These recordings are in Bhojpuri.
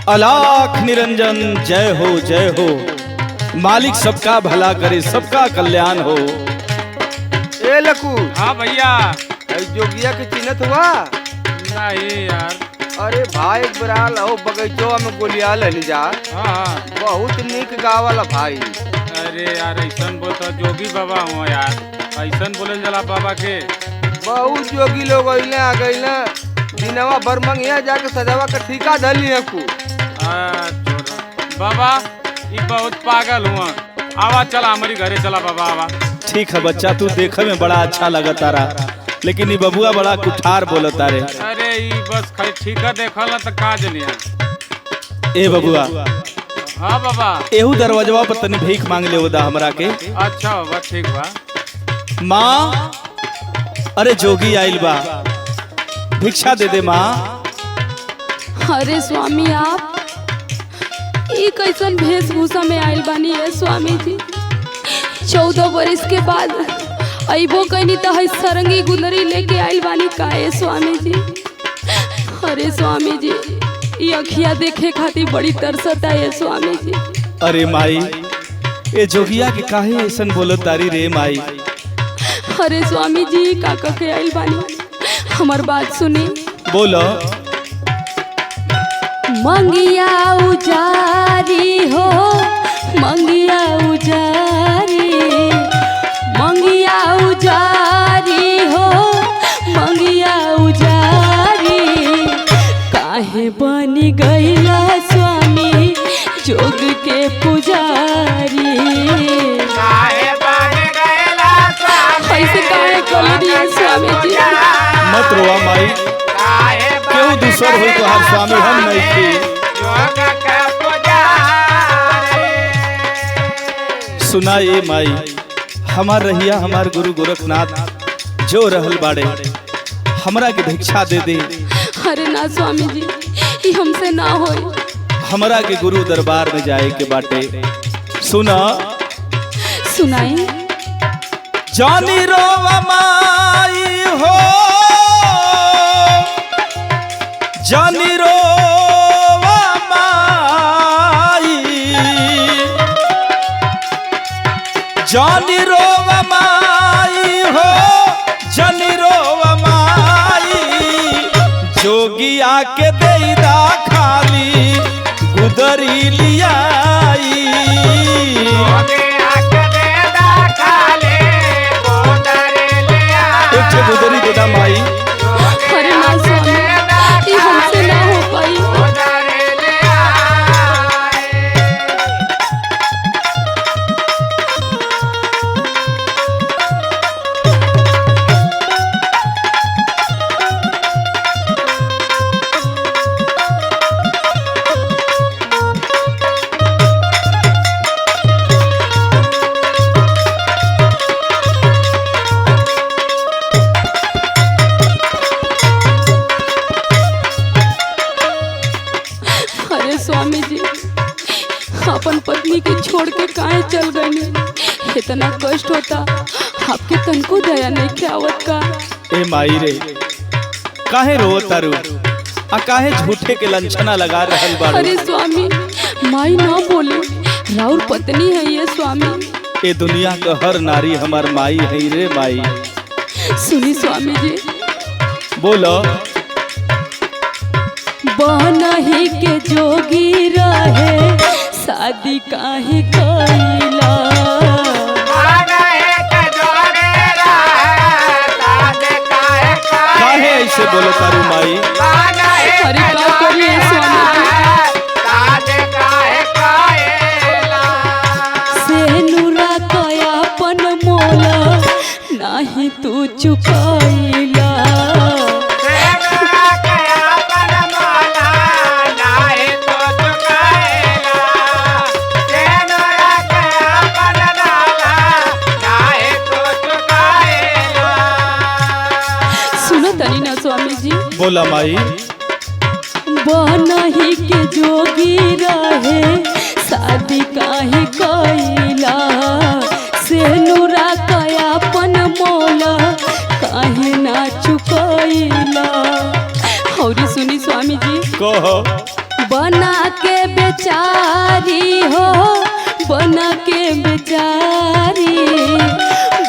अलाख निरंजन जय हो। मालिक सबका भला करे, सबका कल्याण हो। ए लकू। हाँ भैया। जोगिया के चिन्हत हुआ? नहीं यार। अरे भाई एक बराल हो बगीचवा में गोलिया ले जा। हाँ बहुत निक गावला भाई। अरे यार ऐसा बोल तो जोगी बाबा हुआ यार, ऐसा बोले जला बाबा के। बहुत जोगी लोग अइले आ गइले, दिनवा भर मंगिया जाके सजावा का ठीका धली है कु। बाबा ये बहुत पागल हुआ, आवा चला हमारी घरे चला बाबा आवा। ठीक है बच्चा, तू देखे में बड़ा अच्छा लगता रहा, लेकिन ये बबुआ बड़ा कुठार बोलता रे। अरे ये बस खाली ठीका देखल तो का जनिया। ए बबुआ। हाँ बाबा। एहू दरवाजवा पर तनी भीख मांग ले होदा हमरा के। अच्छा बाबा ठीक बा। माँ अरे जोगी आइल बा, भिक्षा दे दे माँ। अरे स्वामी आप ये कैसन वेशभूषा में आइल बानी है स्वामी जी? 14 बरस के बाद अइबो कहीं तो है सरंगी गुंदरी लेके आइल बानी का है स्वामी जी? अरे स्वामी जी ये अखिया देखे खातिर बड़ी तरसता है स्वामी जी। अरे माई ए जोगिया के काहे ऐसन बोलत तारी रे माई? अरे स्वामी जी काका के आइल बानी, हमार बात सुनी। बोलो। मंगिया उजारी हो, मंगिया उजारी, मंगिया उजारी हो, मंगिया उजारी। काहे बनी गईला स्वामी जोग के पुजारी? काहे बनी गईला स्वामी? ऐसे काहे कलरी स्वामी जी? मत रोवा माई, क्यों दूसर हो तो हर स्वामी हम नहीं थी। सुना ये माई, हमार रहिया हमार गुरु गोरखनाथ जो रहल बाड़े, हमरा के भिक्षा दे दे। अरे ना स्वामी जी ये हमसे ना होई। हमरा के गुरु दरबार में जाए के बाटे। सुना। सुनाई। जानी रोवा माई हो, जानी रोवा माई, जानी रोवा माई हो, जानी रोवा माई। जोगिया के देदा खाली गुदरी लियाई। एक गुदरी देदा माई। अरे ना स्वामी ये हमसे ना हो पाई। अरे स्वामी जी अपन पत्नी के छोड़ के काहे चल गए? इतना कष्ट होता आपके तन को दया नहीं क्या आवत का? ए माई रे, काहे रो तारू आ काहे झूठे के लंछना लगा रहल बाड़ू? अरे स्वामी माई ना बोले, राउर पत्नी है ये स्वामी। ए दुनिया का हर नारी हमार माई है रे माई। सुनी स्वामी जी। बोलो। बनही के जोगी रहे शादी काहे कइला? काहे ऐसे बोलो तारू माई? अरे का करिए स्वामी से नुरा कया अपन मोला नाही तू चुकाइला। सुनो तनी ना स्वामी जी। बोला माई। बनही के जोगी रहे शादी काहे कइला? से नुरा कया अपन मोला काहे ना चुकाइला? और सुनी स्वामी जी। कहो। बना के बेचारी हो, बना के बेचारी,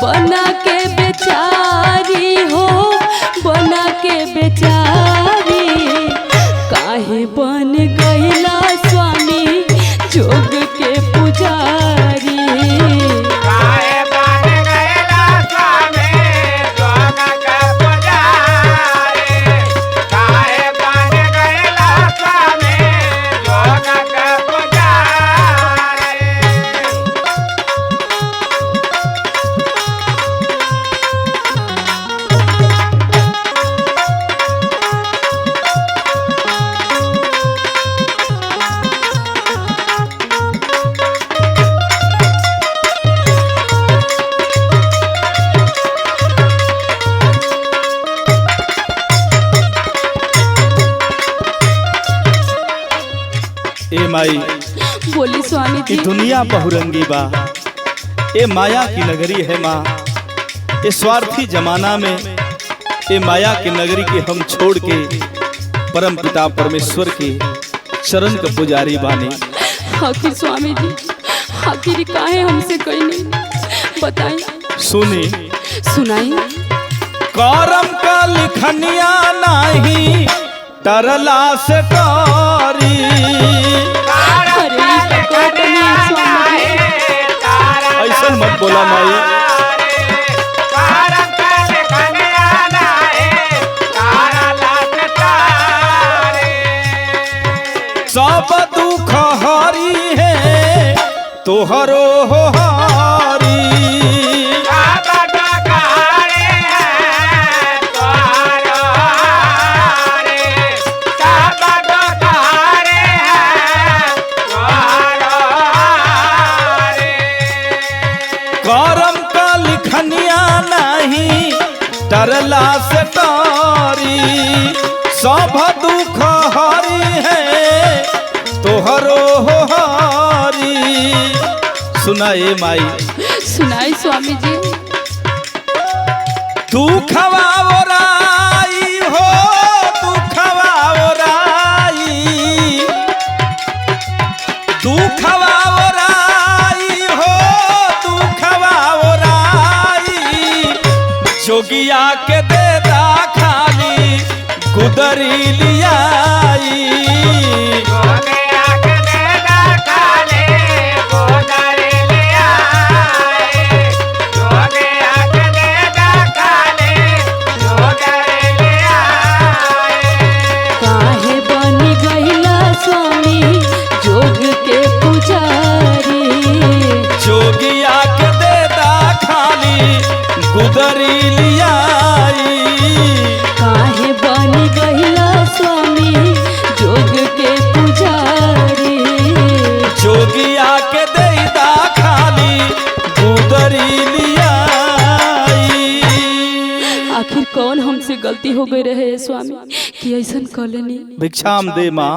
बना के बेचारी हो, बना के बेचारी। काहे बन गईला स्वामी जोग के पुजारी। काहे बन गईला स्वामी जोग के पुजारी। काहे बन गईला स्वामी जोग के पुजारी। ए माई बोली स्वामी ये जी। दुनिया बहुरंगी बा, ये माया की नगरी है माँ। ये स्वार्थी जमाना में ये माया की नगरी के हम छोड़ के परम पिता परमेश्वर के चरण के पुजारी बाने। आखिर स्वामी जी आखिर काहे हमसे कहीं नहीं बताई, सुनी सुनाई। करम का लिखनिया नहीं तरला से कारी। अरे ई तो कहतनी है स्वामी जी। ऐसा मत बोला माई। सब दुख हारी है तोहरो हो हारी। करम का लिखनिया नहीं डरला से तारी। सब दुख हारी है तोहरो हो हारी। सुनाए माई। सुनाई स्वामी जी। दुखवा ओराई हो, दुखवा ओराई, दुखवा ओराई हो, दुखवा ओराई। जोगिया के देदा खाली गुदरी लियाई। काहे बनी गईला स्वामी जोग के पुजारी। जोगिया के देदा खाली गुदरी लियाई। काहे बनी गईला स्वामी जोग के पुजारी। जोगिया के देदा खाली गुदरी लियाई। आखिर कौन हमसे गलती हो गई रहे स्वामी कि ऐसा कॉलोनी। भिक्षाम दे माँ।